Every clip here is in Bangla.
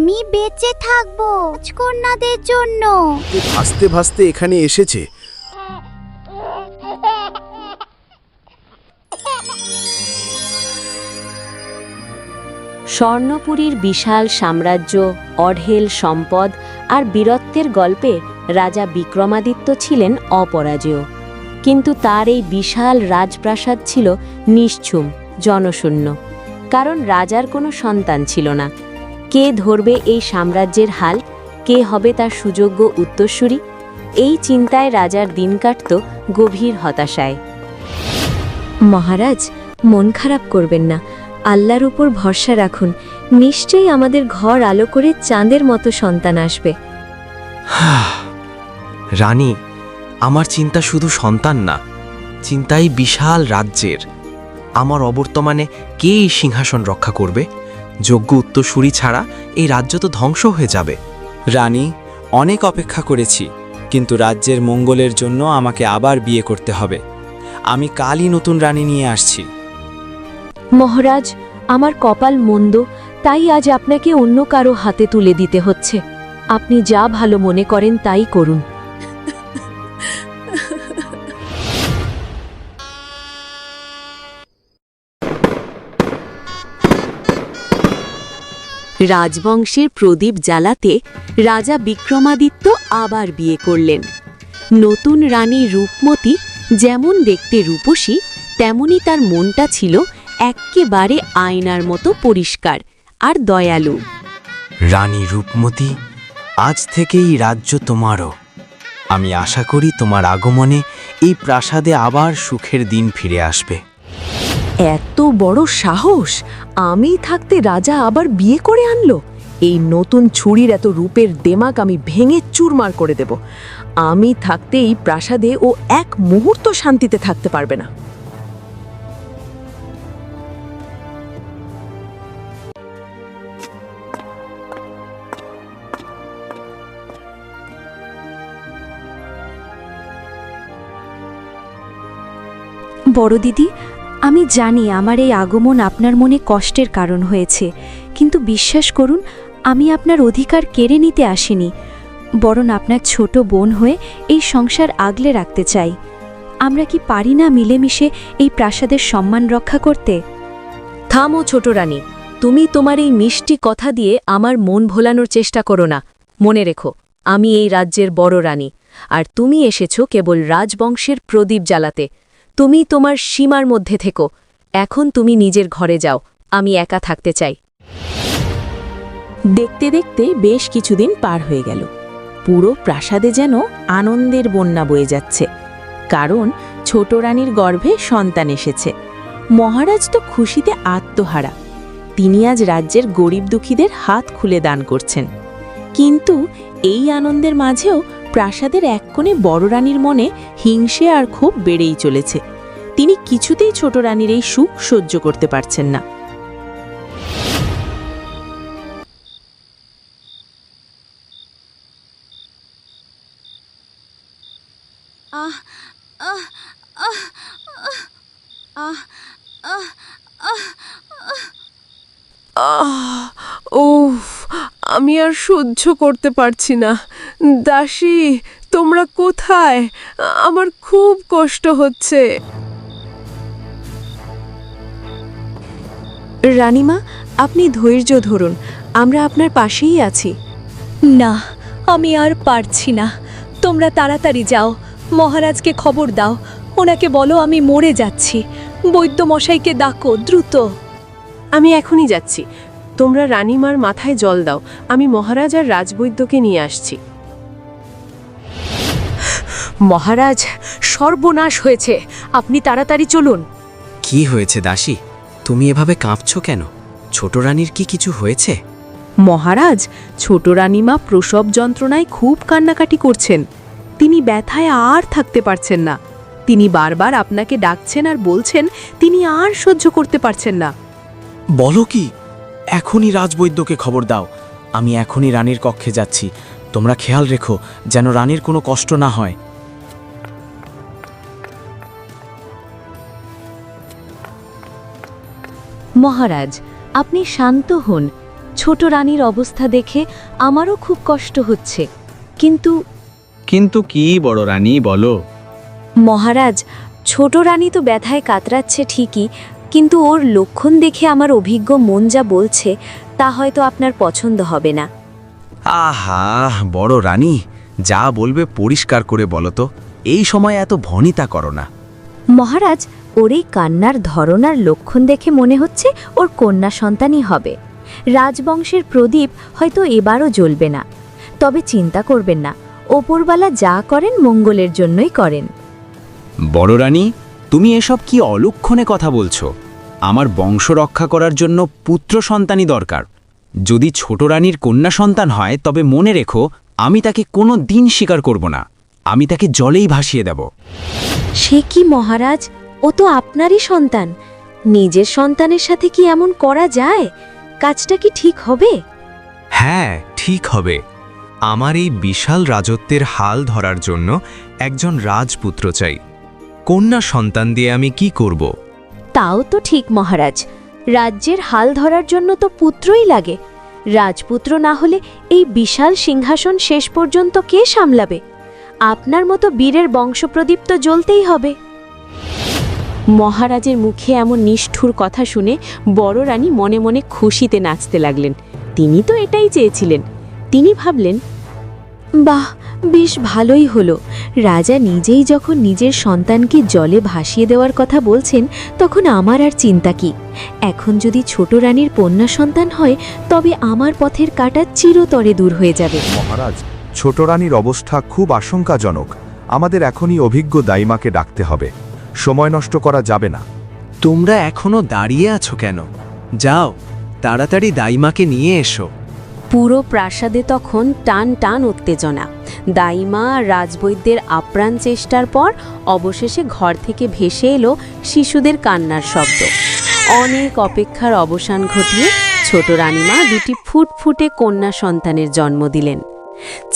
আমি বেঁচে থাকবো রাজকন্যাদের জন্য। ভাসতে ভাসতে এখানে এসেছে। স্বর্ণপুরীর বিশাল সাম্রাজ্য, অঢেল সম্পদ আর বীরত্বের গল্পে রাজা বিক্রমাদিত্য ছিলেন অপরাজেয়। কিন্তু তার এই বিশাল রাজপ্রাসাদ ছিল নিশ্চুম, জনশূন্য। কারণ রাজার কোনো সন্তান ছিল না। কে ধরবে এই সাম্রাজ্যের হাল? কে হবে তার সুযোগ্য উত্তরসূরি? এই চিন্তায় রাজার দিন কাটত গভীর হতাশায়। মহারাজ, মন খারাপ করবেন না, আল্লাহর উপর ভরসা রাখুন। নিশ্চয়ই আমাদের ঘর আলো করে চাঁদের মতো সন্তান আসবে। রানী, আমার চিন্তা শুধু সন্তান না, চিন্তাই বিশাল রাজ্যের। আমার অবর্তমানে কে এই সিংহাসন রক্ষা করবে? যোগ্য উত্তরসূরি ছাড়া এই রাজ্য তো ধ্বংস হয়ে যাবে। রানী, অনেক অপেক্ষা করেছি, কিন্তু রাজ্যের মঙ্গলের জন্য আমাকে আবার বিয়ে করতে হবে। আমি কালই নতুন রানী নিয়ে আসছি। মহারাজ, আমার কপাল মন্দ, তাই আজ আপনাকে অন্য কারো হাতে তুলে দিতে হচ্ছে। আপনি যা ভালো মনে করেন তাই করুন। রাজবংশের প্রদীপ জ্বালাতে রাজা বিক্রমাদিত্য আবার বিয়ে করলেন। নতুন রানী রূপমতী যেমন দেখতে রূপসী, তেমনি তার মনটা ছিল এক্কেবারে আয়নার মতো পরিষ্কার আর দয়ালু। রানী রূপমতী, আজ থেকেই রাজ্য তোমারও। আমি আশা করি তোমার আগমনে এই প্রাসাদে আবার সুখের দিন ফিরে আসবে। এত বড় সাহস! আমি থাকতে রাজা আবার বিয়ে করে আনলো। এই নতুন ছুরির এত রূপের দেমাক আমি ভেঙে চুরমার করে দেব। আমি থাকতে এই প্রাসাদে ও এক মুহূর্ত শান্তিতে থাকতে পারবে না। বড় দিদি, আমি জানি আমার এই আগমন আপনার মনে কষ্টের কারণ হয়েছে, কিন্তু বিশ্বাস করুন, আমি আপনার অধিকার কেড়ে নিতে আসিনি, বরং আপনার ছোট বোন হয়ে এই সংসার আগলে রাখতে চাই। আমরা কি পারি না মিলেমিশে এই প্রাসাদের সম্মান রক্ষা করতে? থামো ছোট রানী, তুমি তোমার এই মিষ্টি কথা দিয়ে আমার মন ভোলানোর চেষ্টা করো না। মনে রেখো, আমি এই রাজ্যের বড় রানী, আর তুমি এসেছো কেবল রাজবংশের প্রদীপ জ্বালাতে। তুমি তোমার সীমার মধ্যে থেকো। এখন তুমি নিজের ঘরে যাও, আমি একা থাকতে চাই। দেখতে দেখতে বেশ কিছুদিন পার হয়ে গেল। পুরো প্রাসাদে যেন আনন্দের বন্যা বয়ে যাচ্ছে, কারণ ছোট রানীর গর্ভে সন্তান এসেছে। মহারাজ তো খুশিতে আত্মহারা। তিনি আজ রাজ্যের গরিব দুঃখীদের হাত খুলে দান করছেন। কিন্তু এই আনন্দের মাঝেও প্রাসাদের এক কোণে বড় রানীর মনে হিংসে আর ক্ষোভ বেড়েই চলেছে। তিনি কিছুতেই ছোট রানীর এই সুখ সহ্য করতে পারছেন না। উফ, আমি আর সহ্য করতে পারছি না। দাসী, তোমরা কোথায়? আমার খুব কষ্ট হচ্ছে। রানীমা, আপনি ধৈর্য ধরুন, আমরা আপনার পাশেই আছি। না, আমি আর পারছি না। তোমরা তাড়াতাড়ি যাও, মহারাজকে খবর দাও, ওনাকে বলো আমি মরে যাচ্ছি। বৈদ্য মশাইকে ডাকো দ্রুত। আমি এখনই যাচ্ছি। তোমরা রানীমার মাথায় জল দাও, আমি মহারাজ আর রাজবৈদ্যকে নিয়ে আসছি। মহারাজ, সর্বনাশ হয়েছে, আপনি তাড়াতাড়ি চলুন। কি হয়েছে দাসী? তুমি এভাবে কাঁপছো কেন? ছোট রানীর কি কিছু হয়েছে? মহারাজ, ছোট রানীমা প্রসব যন্ত্রণায় খুব কান্নাকাটি করছেন। তিনি ব্যথায় আর থাকতে পারছেন না। তিনি বারবার আপনাকে ডাকছেন আর বলছেন তিনি আর সহ্য করতে পারছেন না। বলো কি? এখনই রাজবৈদ্যকে খবর দাও। আমি এখনই রানীর কক্ষে যাচ্ছি। তোমরা খেয়াল রেখো যেন রানীর কোনো কষ্ট না হয়। মহারাজ, আপনি শান্ত হন। ছোট রানীর অবস্থা দেখে আমারও খুব কষ্ট হচ্ছে। কিন্তু কিন্তু কি বড় রানী বলো? মহারাজ, ছোট রানী তো ব্যথায় কাতরাচ্ছে ঠিকই, কিন্তু ওর লক্ষণ দেখে আমার অভিজ্ঞ মন যা বলছে তা হয়তো আপনার পছন্দ হবে না। আহা, বড় রানী, যা বলবে পরিষ্কার করে বলো তো, এই সময় এত ভনিতা করো না। মহারাজ, ওর এই কান্নার ধরন আর লক্ষণ দেখে মনে হচ্ছে ওর কন্যা সন্তানই হবে। রাজবংশের প্রদীপ হয়তো এবারও জ্বলবে না। তবে চিন্তা করবেন না, ওপরবালা যা করেন মঙ্গলের জন্যই করেন। বড় রানী, তুমি এসব কি অলক্ষণে কথা বলছো? আমার বংশ রক্ষা করার জন্য পুত্র সন্তানই দরকার। যদি ছোট রানীর কন্যা সন্তান হয় তবে মনে রেখো, আমি তাকে কোনো দিন স্বীকার করব না। আমি তাকে জলেই ভাসিয়ে দেব। সে কি মহারাজ, ও তো আপনারই সন্তান। নিজের সন্তানের সাথে কি এমন করা যায়? কাজটা কি ঠিক হবে? হ্যাঁ, ঠিক হবে। আমার এই বিশাল রাজত্বের হাল ধরার জন্য একজন রাজপুত্র চাই। কন্যা সন্তান দিয়ে আমি কি করব? তাও তো ঠিক মহারাজ, রাজ্যের হাল ধরার জন্য তো পুত্রই লাগে। রাজপুত্র না হলে এই বিশাল সিংহাসন শেষ পর্যন্ত কে সামলাবে? আপনার মতো বীরের বংশপ্রদীপ তো জ্বলতেই হবে। মহারাজের মুখে এমন নিষ্ঠুর কথা শুনে বড় রানী মনে মনে খুশিতে নাচতে লাগলেন। তিনি তো এটাই চেয়েছিলেন। তিনি ভাবলেন, বাহ, বেশ ভালোই হলো। রাজা নিজেই যখন নিজের সন্তানকে জলে ভাসিয়ে দেওয়ার কথা বলছেন, তখন আমার আর চিন্তা কি? এখন যদি ছোট রানীর কন্যা সন্তান হয়, তবে আমার পথের কাঁটা চিরতরে দূর হয়ে যাবে। মহারাজ, ছোট রানীর অবস্থা খুব আশঙ্কাজনক। আমাদের এখনই অভিজ্ঞ দাইমাকে ডাকতে হবে। সময় নষ্ট করা যাবে না। তোমরা এখনো দাঁড়িয়ে আছো কেন? যাও, তাড়াতাড়ি দাইমাকে নিয়ে এসো। পুরো প্রাসাদে তখন টান টান উত্তেজনা। দাইমা আর রাজবৈদ্যের আপ্রাণ চেষ্টার পর অবশেষে ঘর থেকে ভেসে এলো শিশুদের কান্নার শব্দ। অনেক অপেক্ষার অবসান ঘটিয়ে ছোট রানীমা দুটি ফুটফুটে কন্যা সন্তানের জন্ম দিলেন।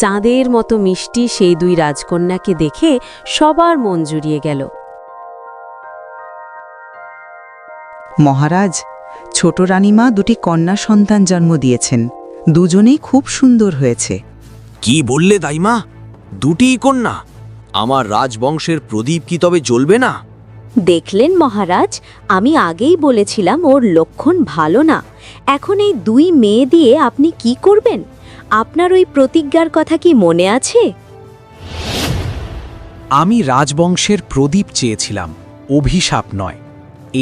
চাঁদের মতো মিষ্টি সেই দুই রাজকন্যাকে দেখে সবার মন জুড়িয়ে গেল। মহারাজ, ছোট রানীমা দুটি কন্যা সন্তান জন্ম দিয়েছেন। দুজনেই খুব সুন্দর হয়েছে। কি বললে দাইমা? দুটিই কন্যা? আমার রাজবংশের প্রদীপ কি তবে জ্বলবে না? দেখলেন মহারাজ, আমি আগেই বলেছিলাম ওর লক্ষণ ভালো না। এখন এই দুই মেয়ে দিয়ে আপনি কি করবেন? আপনার ওই প্রতিজ্ঞার কথা কি মনে আছে? আমি রাজবংশের প্রদীপ চেয়েছিলাম, অভিশাপ নয়।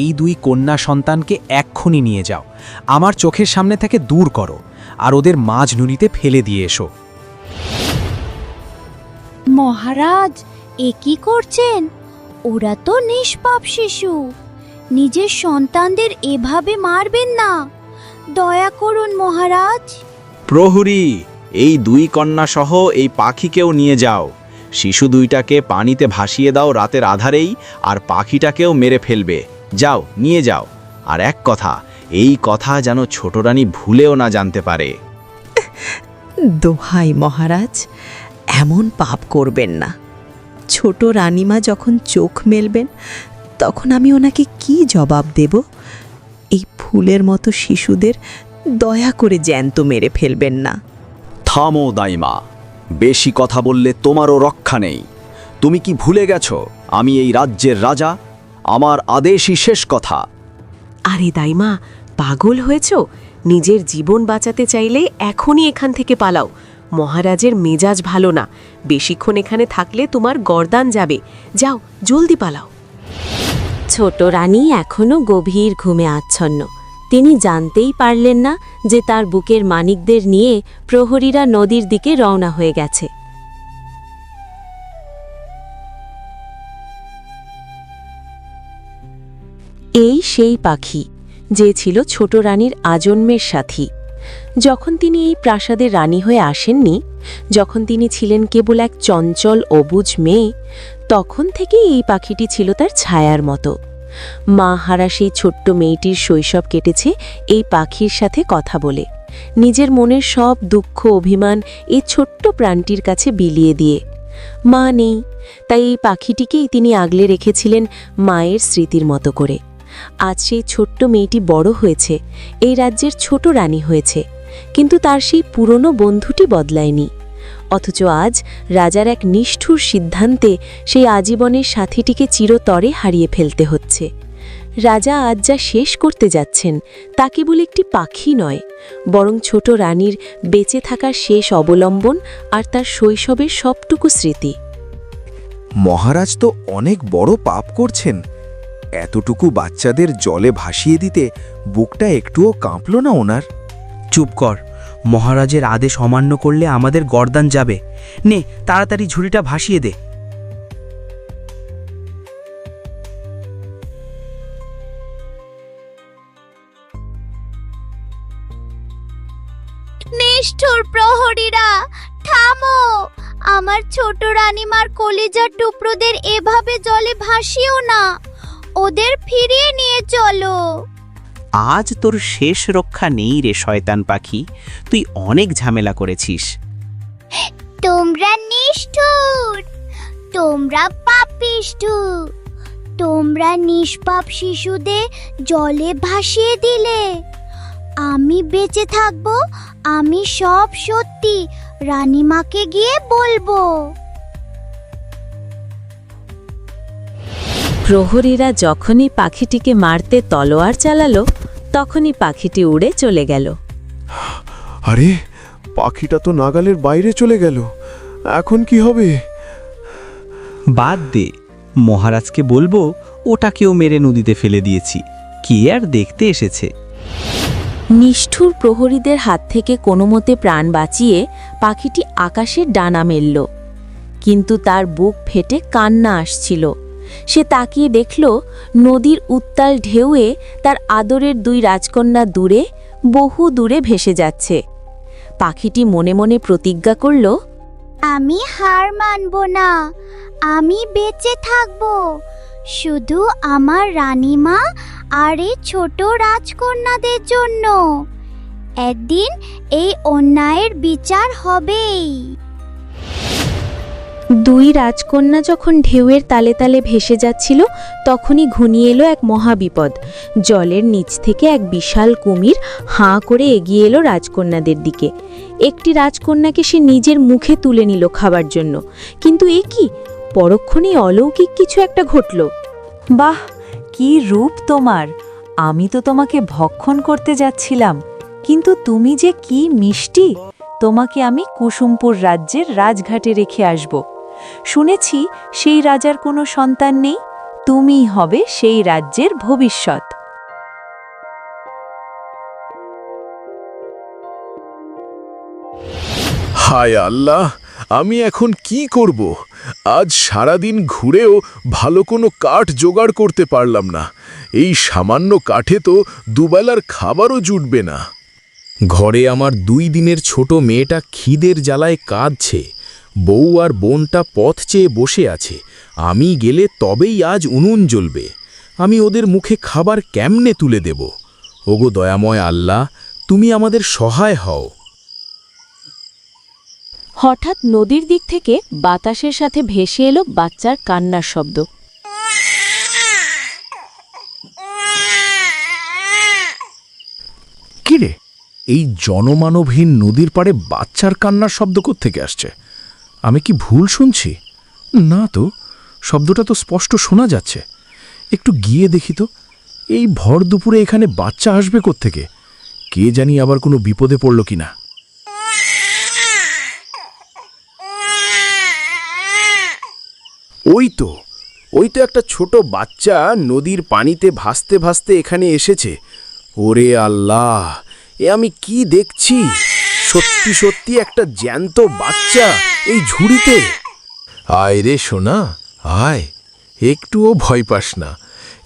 এই দুই কন্যা সন্তানকে এক্ষুনি নিয়ে যাও, আমার চোখের সামনে থেকে দূর করো, আর ওদের মাঝ নুনিতে ফেলে দিয়ে এসো। মহারাজ, এ কি করছেন? ওরা তো নিষ্পাপ শিশু। নিজের সন্তানদের এভাবে মারবেন না। দয়া করুন মহারাজ। প্রহরী, এই দুই কন্যা সহ এই পাখিকেও নিয়ে যাও। শিশু দুইটাকে পানিতে ভাসিয়ে দাও রাতের আধারেই, আর পাখিটাকেও মেরে ফেলবে। যাও, নিয়ে যাও। আর এক কথা, এই কথা যেন ছোট রানী ভুলেও না জানতে পারে। দোহাই মহারাজ, এমন পাপ করবেন না। ছোট রানীমা যখন চোখ মেলবেন, তখন আমি ওনাকে কি জবাব দেব? এই ফুলের মতো শিশুদের দয়া করে জ্যান্ত মেরে ফেলবেন না। থামো দাইমা, বেশি কথা বললে তোমারও রক্ষা নেই। তুমি কি ভুলে গেছো আমি এই রাজ্যের রাজা? আমার আদেশই শেষ কথা। আরে দাইমা, পাগল হয়েছ? নিজের জীবন বাঁচাতে চাইলে এখনই এখান থেকে পালাও। মহারাজের মেজাজ ভালো না। বেশিক্ষণ এখানে থাকলে তোমার গর্দান যাবে। যাও, জলদি পালাও। ছোট রানী এখনো গভীর ঘুমে আচ্ছন্ন। তিনি জানতেই পারলেন না যে তার বুকের মানিকদের নিয়ে প্রহরীরা নদীর দিকে রওনা হয়ে গেছে। এই সেই পাখি যে ছিল ছোট রানীর আজন্মের সাথী। যখন তিনি এই প্রাসাদের রানী হয়ে আসেননি, যখন তিনি ছিলেন কেবল এক চঞ্চল অবুঝ মেয়ে, তখন থেকেই এই পাখিটি ছিল তার ছায়ার মতো। মা হারা সেই ছোট্ট মেয়েটির শৈশব কেটেছে এই পাখির সাথে কথা বলে, নিজের মনের সব দুঃখ অভিমান এই ছোট্ট প্রাণটির কাছে বিলিয়ে দিয়ে। মা নেই, তাই এই পাখিটিকেই তিনি আগলে রেখেছিলেন মায়ের স্মৃতির মতো করে। আজ সেই ছোট্ট মেয়েটি বড় হয়েছে, এই রাজ্যের ছোট রানী হয়েছে। কিন্তু তার সেই পুরনো বন্ধুটি বদলায়নি। অথচ আজ রাজার এক নিষ্ঠুর সিদ্ধান্তে সেই আজীবনের সাথীটিকে চিরতরে হারিয়ে ফেলতে হচ্ছে। রাজা আজ যা শেষ করতে যাচ্ছেন তা কেবল একটি পাখি নয়, বরং ছোট রানীর বেঁচে থাকার শেষ অবলম্বন আর তার শৈশবের সবটুকু স্মৃতি। মহারাজ তো অনেক বড় পাপ করছেন। এতটুকু বাচ্চাদের জলে ভাসিয়ে দিতে বুকটা একটুও কাঁপল না ওনার? চুপ কর, মহারাজের আদেশ অমান্য করলে আমাদের গর্দান যাবে। নে তাড়াতাড়ি ঝুড়িটা ভাসিয়ে দে। নিষ্ঠুর প্রহরীরা, থামো! আমার ছোট রানীমার কলিজার টুকরোদের এভাবে জলে ভাসিও না, ওদের ফিরিয়ে নিয়ে চলো। আজ তোর শেষ রক্ষা নেই রে শয়তান পাখি, তুই অনেক ঝামেলা করেছিস। তোমরা নিষ্ঠুর, তোমরা পাপিষ্ঠু, তোমরা নিষ্পাপ শিশুদের জলে ভাসিয়ে দিলে। আমি বেঁচে থাকবো, আমি সব সত্যি রানীমাকে গিয়ে বলবো। প্রহরীরা যখনই পাখিটিকে মারতে তলোয়ার চালালো, তখনই পাখিটি উড়ে চলে গেল। আরে, পাখিটা তো নাগালের বাইরে চলে গেল, এখন কি হবে? বাদ দে, মহারাজকে বলবো ওটাকেও মেরে নদীতে ফেলে দিয়েছি, কি আর দেখতে এসেছে। নিষ্ঠুর প্রহরীদের হাত থেকে কোনোমতে প্রাণ বাঁচিয়ে পাখিটি আকাশের ডানা মেলল, কিন্তু তার বুক ফেটে কান্না আসছিল। সে তাকিয়ে দেখল নদীর উত্তাল ঢেউয়ে তার আদরের দুই রাজকন্যা দূরে, বহু দূরে ভেসে যাচ্ছে। পাখিটি মনে মনে প্রতিজ্ঞা করল, আমি হার মানব না, আমি বেঁচে থাকব শুধু আমার রানীমা আর এই ছোট রাজকন্যাদের জন্য। একদিন এই অন্যায়ের বিচার হবেই। দুই রাজকন্যা যখন ঢেউয়ের তালে তালে ভেসে যাচ্ছিল, তখনই ঘনিয়ে এলো এক মহাবিপদ। জলের নিচ থেকে এক বিশাল কুমির হাঁ করে এগিয়ে এলো রাজকন্যাদের দিকে। একটি রাজকন্যাকে সে নিজের মুখে তুলে নিল খাবার জন্য, কিন্তু এ কি, পরক্ষণেই অলৌকিক কিছু একটা ঘটল। বাহ, কি রূপ তোমার! আমি তো তোমাকে ভক্ষণ করতে যাচ্ছিলাম, কিন্তু তুমি যে কি মিষ্টি! তোমাকে আমি কুসুমপুর রাজ্যের রাজঘাটে রেখে আসব। শুনেছি সেই রাজার কোনো সন্তান নেই, তুমিই হবে সেই রাজ্যের ভবিষ্যৎ। হায় আল্লাহ, আমি এখন কি করব? আজ সারাদিন ঘুরেও ভালো কোনো কাঠ জোগাড় করতে পারলাম না। এই সামান্য কাঠে তো দুবেলার খাবারও জুটবে না। ঘরে আমার 2 দিনের ছোট মেয়েটা খিদের জ্বালায় কাঁদছে। বউ আর বোনটা পথ চেয়ে বসে আছে। আমি গেলে তবেই আজ উনুন জ্বলবে। আমি ওদের মুখে খাবার কেমনে তুলে দেব? ওগো দয়াময় আল্লাহ, তুমি আমাদের সহায় হও। হঠাৎ নদীর দিক থেকে বাতাসের সাথে ভেসে এলো বাচ্চার কান্নার শব্দ। কিরে, এই জনমানবহীন নদীর পাড়ে বাচ্চার কান্নার শব্দ কোত্থেকে আসছে? আমি কি ভুল শুনছি? না তো, শব্দটা তো স্পষ্ট শোনা যাচ্ছে। একটু গিয়ে দেখি তো, এই ভর দুপুরে এখানে বাচ্চা আসবে কোত্থেকে? কে জানি আবার কোনো বিপদে পড়ল কিনা। ওই তো একটা ছোট বাচ্চা নদীর পানিতে ভাসতে ভাসতে এখানে এসেছে। ওরে আল্লাহ, এ আমি কি দেখছি? সত্যি সত্যি একটা জ্যান্ত বাচ্চা এই ঝুড়িতে। আয় রে সোনা, আয়, একটুও ভয় পাস না।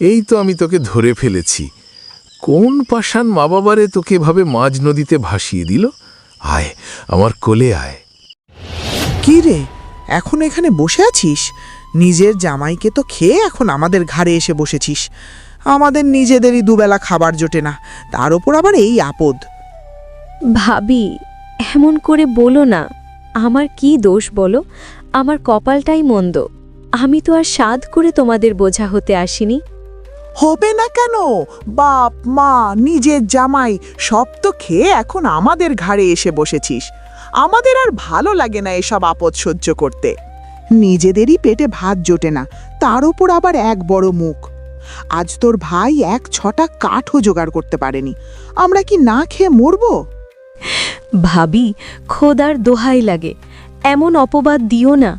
এই তো আমি তোকে ধরে ফেলেছি। কোন পাষাণ মা বাবারে তোকে এভাবে মাঝ নদীতে ভাসিয়ে দিল? আয়, আমার কোলে আয়। কি রে, এখন এখানে বসে আছিস? নিজের জামাইকে তো খেয়ে এখন আমাদের ঘাড়ে এসে বসেছিস। আমাদের নিজেদেরই দুবেলা খাবার জোটে না, তার ওপর আবার এই আপদ। ভাবি, এমন করে বলো না। আমার কি দোষ বলো? আমার কপালটাই মন্দ। আমি তো আর সাধ করে তোমাদের বোঝা হতে আসিনি। হবে না কেন? বাপ মা নিজের জামাই সব তো খেয়ে এখন আমাদের ঘাড়ে এসে বসেছিস। আমাদের আর ভালো লাগে না এসব আপদ সহ্য করতে। নিজেদেরই পেটে ভাত জোটে না, তার উপর আবার এক বড় মুখ। আজ তোর ভাই 1-6টা কাঠও জোগাড় করতে পারেনি, আমরা কি না খেয়ে মরবো? ভাবি, খোদার দোহাই লাগে, এমন অপবাদ দিও না।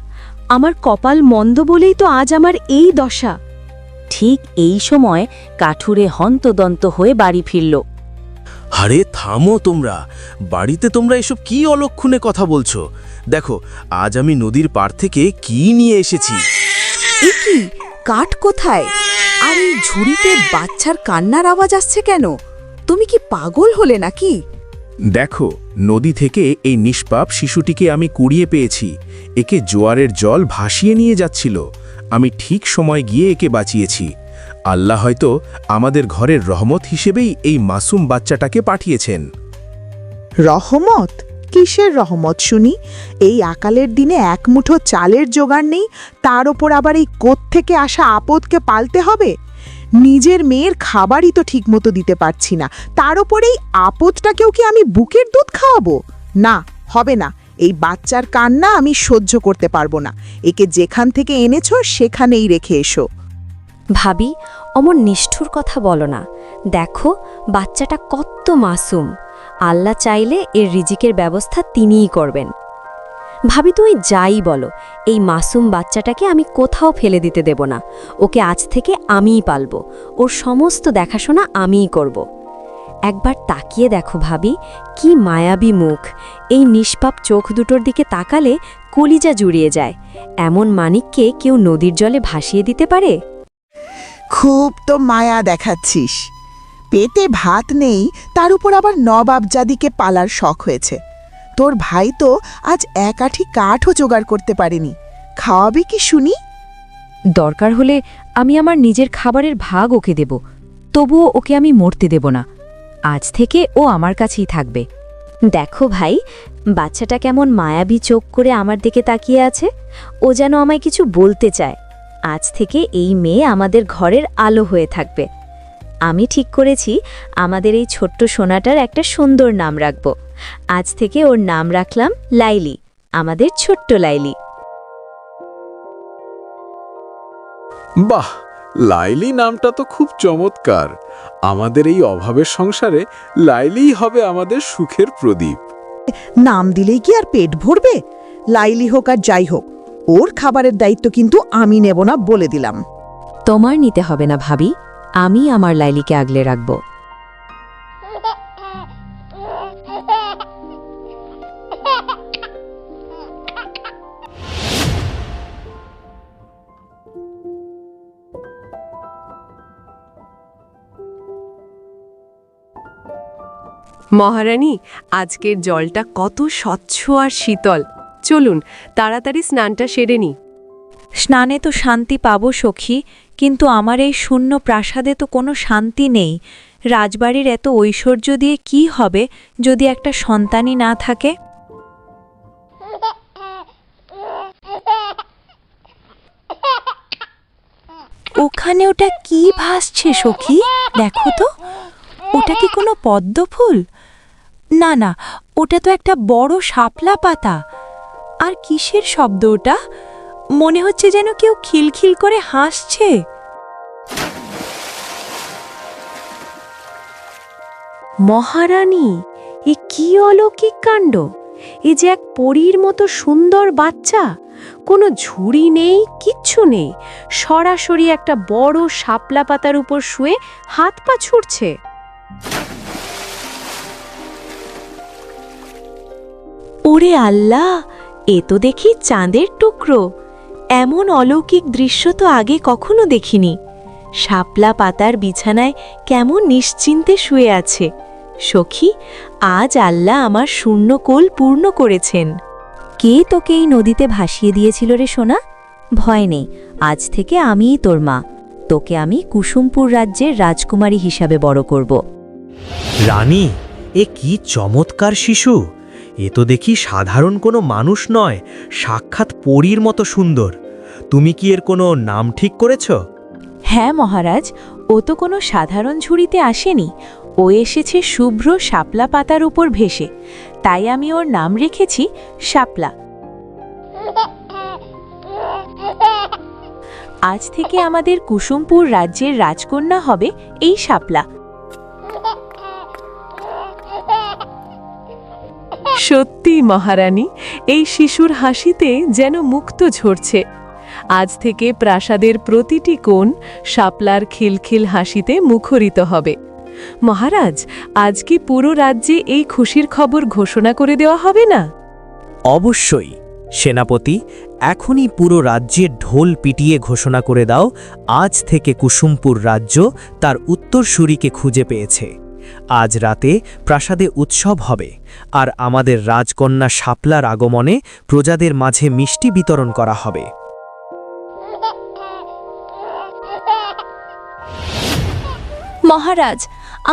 আমার কপাল মন্দ বলেই তো আজ আমার এই দশা। ঠিক এই সময় কাঠুরে হন্তদন্ত হয়ে বাড়ি ফিরল। আরে থামো তোমরা, বাড়িতে তোমরা এসব কি অলক্ষণে কথা বলছো? দেখো আজ আমি নদীর পাড় থেকে কি নিয়ে এসেছি। এ কি, কাঠ কোথায়? আর এই ঝুড়িতে বাচ্চার কান্নার আওয়াজ আসছে কেন? তুমি কি পাগল হলে নাকি? দেখো, নদী থেকে এই নিষ্পাপ শিশুটিকে আমি কুড়িয়ে পেয়েছি। একে জোয়ারের জল ভাসিয়ে নিয়ে যাচ্ছিল, আমি ঠিক সময় গিয়ে একে বাঁচিয়েছি। আল্লাহ হয়তো আমাদের ঘরের রহমত হিসেবেই এই মাসুম বাচ্চাটাকে পাঠিয়েছেন। রহমত? কিসের রহমত শুনি? এই আকালের দিনে এক মুঠো চালের জোগাড় নেই, তার ওপর আবার এই কোত্থেকে আসা আপদকে পালতে হবে। নিজের মেয়ের খাবারই তো ঠিকমতো দিতে পারছি না, তার ওপর এই আপদটাকেও কি আমি বুকের দুধ খাওয়াবো? না, হবে না। এই বাচ্চার কান্না আমি সহ্য করতে পারবো না। একে যেখান থেকে এনেছো সেখানেই রেখে এসো। ভাবি, অমন নিষ্ঠুর কথা বলো না। দেখো বাচ্চাটা কত মাসুম। আল্লাহ চাইলে এর রিজিকের ব্যবস্থা তিনিই করবেন। ভাবি, তুই যাই বলো, এই মাসুম বাচ্চাটাকে আমি কোথাও ফেলে দিতে দেব না। ওকে আজ থেকে আমিই পালব, ওর সমস্ত দেখাশোনা আমিই করব। একবার তাকিয়ে দেখো ভাবি, কি মায়াবী মুখ। এই নিষ্পাপ চোখ দুটোর দিকে তাকালে কলিজা জুড়িয়ে যায়। এমন মানিককে কেউ নদীর জলে ভাসিয়ে দিতে পারে? খুব তো মায়া দেখাচ্ছিস। পেটে ভাত নেই, তার উপর আবার নবাবজাদিকে পালার শখ হয়েছে। তোর ভাই তো আজ 1 আঁটি কাঠও জোগাড় করতে পারেনি, খাওয়াবি কি শুনি? দরকার হলে আমি আমার নিজের খাবারের ভাগ ওকে দেব, তবুও ওকে আমি মরতে দেব না। আজ থেকে ও আমার কাছেই থাকবে। দেখো ভাই, বাচ্চাটা কেমন মায়াবী চোখ করে আমার দিকে তাকিয়ে আছে। ও যেন আমায় কিছু বলতে চায়। আজ থেকে এই মেয়ে আমাদের ঘরের আলো হয়ে থাকবে। আমি ঠিক করেছি আমাদের এই ছোট্ট সোনাটার একটা সুন্দর নাম রাখব। আজ থেকে ওর নাম রাখলাম লাইলি, আমাদের ছোট্ট লাইলি। বাহ, লাইলি নামটা তো খুব চমৎকার। আমাদের এই অভাবের সংসারে লাইলিই হবে আমাদের সুখের প্রদীপ। নাম দিলেই কি আর পেট ভরবে? লাইলি হোক আর যাই হোক, ওর খাবারের দায়িত্ব কিন্তু আমি নেব না, বলে দিলাম। তোমার নিতে হবে না ভাবি, আমি আমার লাইলিকে আগলে রাখব। মহারানী, আজকের জলটা কত স্বচ্ছ আর শীতল। চলুন তাড়াতাড়ি স্নানটা সেরে নি। স্নানে তো শান্তি পাবো সখী, কিন্তু আমার এই শূন্য প্রাসাদে তো কোনো শান্তি নেই। রাজবাড়ির এত ঐশ্বর্য দিয়ে কি হবে যদি একটা সন্তানই না থাকে? ওখানে ওটা কি ভাসছে সখী? দেখো তো, ওটা কি কোনো পদ্ম ফুল? না না, ওটা তো একটা বড় শাপলা পাতা। আর কিসের শব্দ ওটা? মনে হচ্ছে যেন কেউ খিলখিল করে হাসছে। মহারানী, এ কি অলৌকিক কাণ্ড! এ যে এক পরীর মতো সুন্দর বাচ্চা। কোনো ঝুড়ি নেই, কিচ্ছু নেই, সরাসরি একটা বড় শাপলা পাতার উপর শুয়ে হাত পা ছুড়ছে। ওরে আল্লাহ, এ তো দেখি চাঁদের টুকরো। এমন অলৌকিক দৃশ্য তো আগে কখনো দেখিনি। শাপলা পাতার বিছানায় কেমন নিশ্চিন্তে শুয়ে আছে। সখী, আজ আল্লাহ আমার শূন্য কোল পূর্ণ করেছেন। কে তোকে এই নদীতে ভাসিয়ে দিয়েছিল রে সোনা? ভয় নেই, আজ থেকে আমিই তোর মা। তোকে আমি কুসুমপুর রাজ্যের রাজকুমারী হিসাবে বড় করব। রানী, এ কি চমৎকার শিশু! এ তো দেখি সাধারণ কোনো মানুষ নয়, সাক্ষাৎ পরীর মতো সুন্দর। তুমি কি এর কোনো নাম ঠিক করেছ? হ্যাঁ মহারাজ, ও তো কোনো সাধারণ ঝুড়িতে আসেনি, ও এসেছে শুভ্র শাপলা পাতার উপর ভেসে, তাই আমি ওর নাম রেখেছি শাপলা। আজ থেকে আমাদের কুসুমপুর রাজ্যের রাজকন্যা হবে এই শাপলা। সত্যি মহারানী, এই শিশুর হাসিতে যেন মুক্ত ঝরছে। আজ থেকে প্রাসাদের প্রতিটি কোণ শাপলার খিলখিল হাসিতে মুখরিত হবে। মহারাজ, আজ কি পুরো রাজ্যে এই খুশির খবর ঘোষণা করে দেওয়া হবে না? অবশ্যই সেনাপতি, এখনই পুরো রাজ্যে ঢোল পিটিয়ে ঘোষণা করে দাও, আজ থেকে কুসুমপুর রাজ্য তার উত্তরসূরিকে খুঁজে পেয়েছে। আজ রাতে প্রাসাদে উৎসব হবে, আর আমাদের রাজকন্যা শাপলার আগমনে প্রজাদের মাঝে মিষ্টি বিতরণ করা হবে। মহারাজ,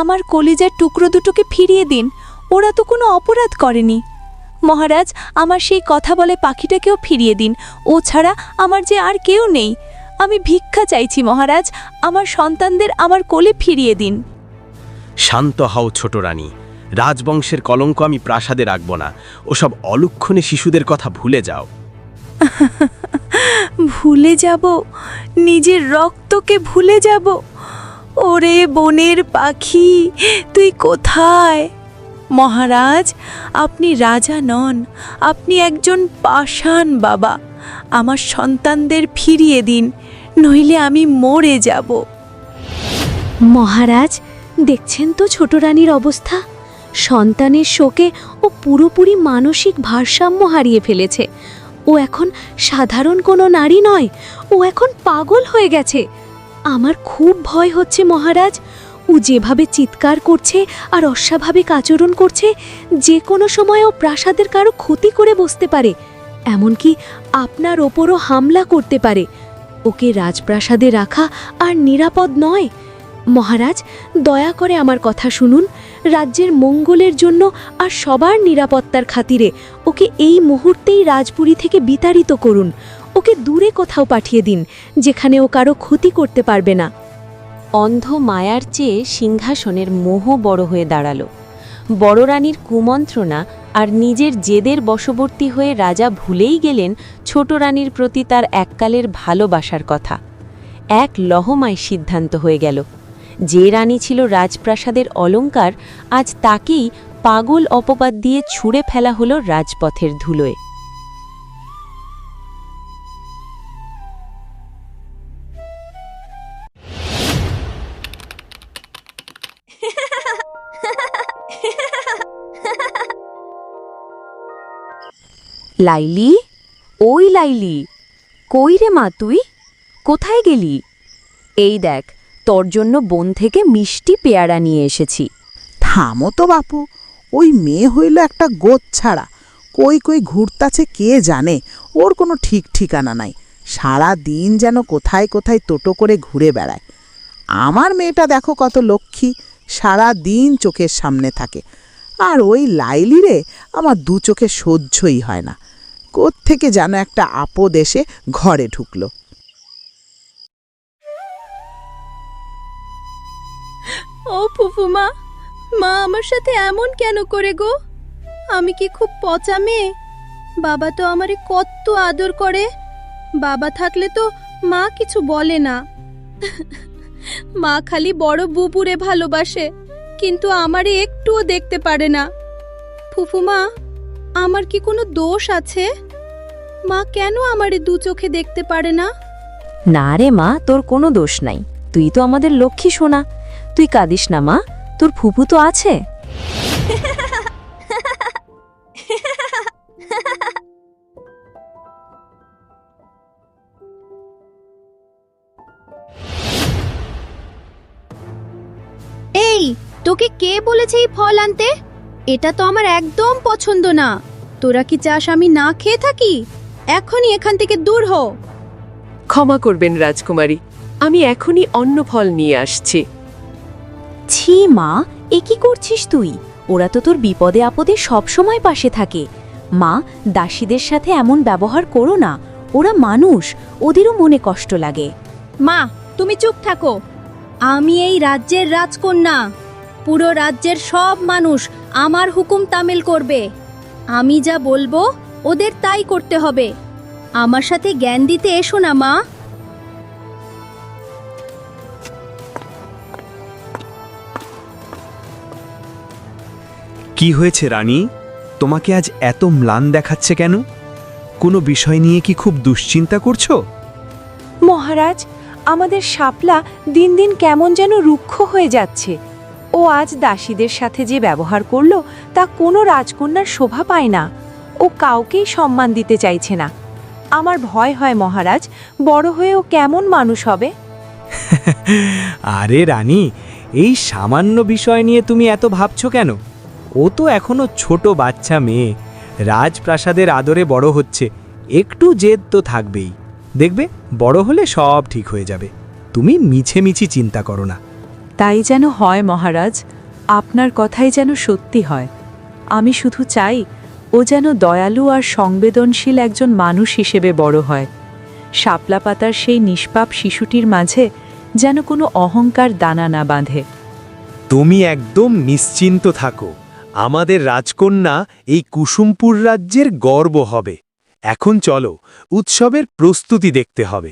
আমার কলিজার টুকরো দুটোকে ফিরিয়ে দিন, ওরা তো কোনো অপরাধ করেনি। মহারাজ, আমার সেই কথা বলে পাখিটাকেও ফিরিয়ে দিন, ও ছাড়া আমার যে আর কেউ নেই। আমি ভিক্ষা চাইছি মহারাজ, আমার সন্তানদের আমার কোলে ফিরিয়ে দিন। শান্ত হও ছোট রানী, রাজবংশের কলঙ্ক আমি প্রাসাদে রাখব না। ওসব অলক্ষণে শিশুদের কথা ভুলে যাও। ভুলে যাব? নিজের রক্তকে ভুলে যাব? ওরে বনের পাখি, তুই কোথায়? মহারাজ, আপনি রাজা নন, আপনি একজন পাষাণ বাবা। আমার সন্তানদের ফিরিয়ে দিন, নইলে আমি মরে যাব। মহারাজ, দেখছেন তো ছোট রানীর অবস্থা? সন্তানের শোকে ও পুরোপুরি মানসিক ভারসাম্য হারিয়ে ফেলেছে। ও এখন সাধারণ কোনো নারী নয়, ও এখন পাগল হয়ে গেছে। আমার খুব ভয় হচ্ছে মহারাজ। ও যেভাবে চিৎকার করছে আর অস্বাভাবিক আচরণ করছে, যে কোনো সময় ও প্রাসাদের কারো ক্ষতি করে বসতে পারে, এমনকি আপনার ওপরও হামলা করতে পারে। ওকে রাজপ্রাসাদে রাখা আর নিরাপদ নয়। মহারাজ, দয়া করে আমার কথা শুনুন। রাজ্যের মঙ্গলের জন্য আর সবার নিরাপত্তার খাতিরে ওকে এই মুহূর্তেই রাজপুরী থেকে বিতাড়িত করুন। ওকে দূরে কোথাও পাঠিয়ে দিন, যেখানে ও কারো ক্ষতি করতে পারবে না। অন্ধ মায়ার চেয়ে সিংহাসনের মোহ বড় হয়ে দাঁড়াল। বড় রানীর কুমন্ত্রণা আর নিজের জেদের বশবর্তী হয়ে রাজা ভুলেই গেলেন ছোট রানীর প্রতি তার এককালের ভালোবাসার কথা। এক লহমায় সিদ্ধান্ত হয়ে গেল, যে রানী ছিল রাজপ্রাসাদের অলংকার, আজ তাকেই পাগল অপবাদ দিয়ে ছুঁড়ে ফেলা হলো রাজপথের ধুলোয়। লাইলি, ওই লাইলি, কই রে মা তুই? কোথায় গেলি? এই দেখ, তোর জন্য বন থেকে মিষ্টি পেয়ারা নিয়ে এসেছি। থামো তো বাপু, ওই মেয়ে হইল একটা গোদ ছাড়া, কই কই ঘুরতাছে কে জানে। ওর কোনো ঠিক ঠিকানা নাই, সারা দিন যেন কোথায় কোথায় টোটো করে ঘুরে বেড়ায়। আমার মেয়েটা দেখো কত লক্ষ্মী, সারা দিন চোখের সামনে থাকে। আর ওই লাইলি রে আমার দু চোখে সহ্যই হয় না। কোত্থেকে যেন একটা আপদ এসে ঘরে ঢুকলো। ও ফুফুমা, মা আমার সাথে এমন কেন করে গো? আমি কি খুব পচা মেয়ে? বাবা তো আমারে কত আদর করে। বাবা থাকলে তো মা কিছু বলে না। মা খালি বড় বুবুরে ভালোবাসে, কিন্তু আমারে একটুও দেখতে পারে না। ফুফুমা, আমার কি কোনো দোষ আছে? মা কেন আমারে দু চোখে দেখতে পারে না? না রে মা, তোর কোনো দোষ নাই। তুই তো আমাদের লক্ষ্মী সোনা। তুই কাঁদিস না মা, তোর ফুপু তো আছে। এই, তোকে কে বলেছে এই ফল আনতে? এটা তো আমার একদম পছন্দ না। তোরা কি চাস আমি না খেয়ে থাকি? এখনই এখান থেকে দূর হ। ক্ষমা করবেন রাজকুমারী, আমি এখনই অন্য ফল নিয়ে আসছি। ছি মা, এ কি করছিস তুই? ওরা তো তোর বিপদে আপদে সবসময় পাশে থাকে। মা, দাসীদের সাথে এমন ব্যবহার করো না। ওরা মানুষ, ওদেরও মনে কষ্ট লাগে। মা, তুমি চুপ থাকো। আমি এই রাজ্যের রাজকন্যা। পুরো রাজ্যের সব মানুষ আমার হুকুম তামিল করবে। আমি যা বলবো ওদের তাই করতে হবে। আমার সাথে জ্ঞান দিতে এসো না মা। কি হয়েছে রানী? তোমাকে আজ এত ম্লান দেখাচ্ছে কেন? কোনো বিষয় নিয়ে কি খুব দুশ্চিন্তা করছো? মহারাজ, আমাদের শাপলা দিন দিন কেমন যেন রুক্ষ হয়ে যাচ্ছে। ও আজ দাসীদের সাথে যে ব্যবহার করলো তা কোনো রাজকন্যার শোভা পায় না। ও কাউকেই সম্মান দিতে চাইছে না। আমার ভয় হয় মহারাজ, বড় হয়ে ও কেমন মানুষ হবে। আরে রানী, এই সামান্য বিষয় নিয়ে তুমি এত ভাবছো কেন? ও তো এখনো ছোট বাচ্চা মেয়ে, রাজপ্রাসাদের আদরে বড় হচ্ছে, একটু জেদ তো থাকবেই। দেখবে বড় হলে সব ঠিক হয়ে যাবে। তুমি মিছি চিন্তা করো না। তাই যেন হয় মহারাজ, আপনার কথাই যেন সত্যি হয়। আমি শুধু চাই ও যেন দয়ালু আর সংবেদনশীল একজন মানুষ হিসেবে বড় হয়। শাপলা পাতার সেই নিষ্পাপ শিশুটির মাঝে যেন কোনো অহংকার দানা না বাঁধে। তুমি একদম নিশ্চিন্ত থাকো, আমাদের রাজকন্যা এই কুসুমপুর রাজ্যের গর্ব হবে। এখন চলো, উৎসবের প্রস্তুতি দেখতে হবে।